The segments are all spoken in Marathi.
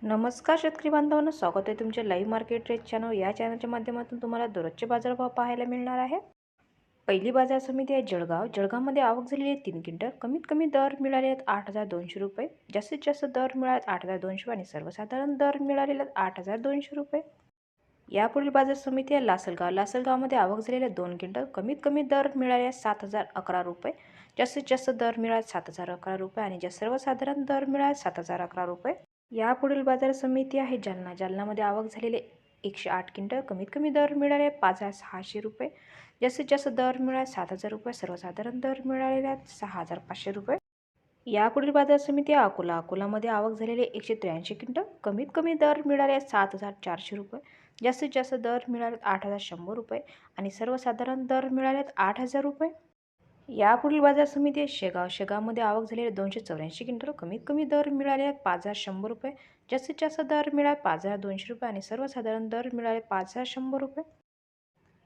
नमस्कार शेतकरी बांधवांनो, स्वागत आहे तुमच्या लाईव्ह मार्केट रेट चॅनल या चॅनलच्या माध्यमातून तुम्हाला दररोजचे बाजारभाव पाहायला मिळणार आहे। पहिली बाजार समिती आहे जळगावमध्ये आवक झालेली आहे 3 क्विंटल। कमीत कमी दर मिळाले आहेत 8,200 रुपये, जास्तीत जास्त दर मिळाले 8,200 आणि सर्वसाधारण दर मिळालेले 8,200 रुपये। यापुढील बाजार समिती आहे लासलगावमध्ये आवक झालेले 2 क्विंटल। कमीत कमी दर मिळाले 7,011 रुपये, जास्तीत जास्त दर मिळाले 7,011 रुपये आणि सर्वसाधारण दर मिळाले 7,011 रुपये। यापुढील बाजार समिती आहे जालनामध्ये आवक झालेले 108 क्विंटल। कमीत कमी दर मिळाले 5,600 रुपये, जास्तीत जास्त दर मिळाले 7,000 रुपये, सर्वसाधारण दर मिळालेले 6,500 रुपये। यापुढील बाजार समिती आहे अकोलामध्ये आवक झालेले 183 क्विंटल। कमीत कमी दर मिळाले 7,400 रुपये, जास्तीत जास्त दर मिळाले 8,100 रुपये आणि सर्वसाधारण दर मिळाले 8,000 रुपये। यापुढील बाजार समिती आहे शेगावमध्ये आवक झालेले 284 क्विंटल। कमीत कमी दर मिळाले 5,100 रुपये, जास्तीत जास्त दर मिळाले 5,200 रुपये आणि सर्वसाधारण दर मिळाले 5,100 रुपये।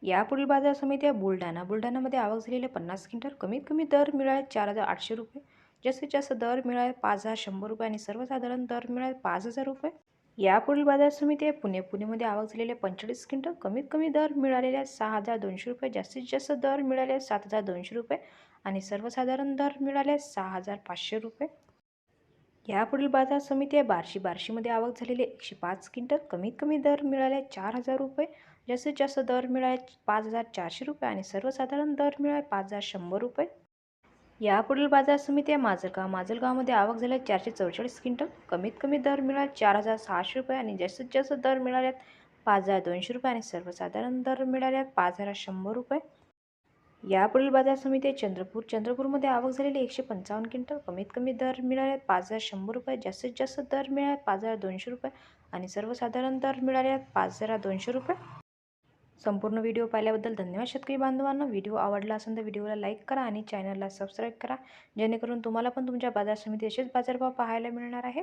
यापुढील बाजार समिती आहे बुलढाणामध्ये आवक झालेले 50 क्विंटल। कमीत कमी दर मिळाले 4,800 रुपये, जास्तीत जास्त दर मिळाले 5,100 रुपये आणि सर्वसाधारण दर मिळाले 5,000 रुपये। यापुढील बाजार समिती आहे पुणेमध्ये आवक झालेले 45 क्विंटल। कमीत कमी दर मिळालेले 6,200 रुपये, जास्तीत जास्त दर मिळाले 7,200 रुपये आणि सर्वसाधारण दर मिळाले 6,500 रुपये। यापुढील बाजार समिती आहे बार्शीमध्ये आवक झालेले 105 क्विंटल। कमीत कमी दर मिळाले 4,000 रुपये, जास्तीत जास्त दर मिळाले 5,400 रुपये आणि सर्वसाधारण दर मिळाले 5,100 रुपये। यापुढील बाजार समिती आहे माजलगावमध्ये आवक झाले 444 क्विंटल। कमीत कमी दर मिळाले 4,600 रुपये आणि जास्तीत जास्त दर मिळाले 5,200 रुपये आणि सर्वसाधारण दर मिळाले 5,100 रुपये। यापुढील बाजार समिती आहे चंद्रपूरमध्ये आवक झालेली 155 क्विंटल। कमीत कमी दर मिळाले 5,100 रुपये, जास्तीत जास्त दर मिळाले 5,200 रुपये आणि सर्वसाधारण दर मिळाले 5,200 रुपये। संपूर्ण व्हिडिओ पाहिल्याबद्दल धन्यवाद शेतकरी बांधवांनो। व्हिडिओ आवडला असेल तर व्हिडिओला लाईक करा आणि चॅनलला सबस्क्राईब करा, जेणेकरून तुम्हाला पण तुमच्या बाजार समिती असेच बाजारभाव पाहायला मिळणार आहे।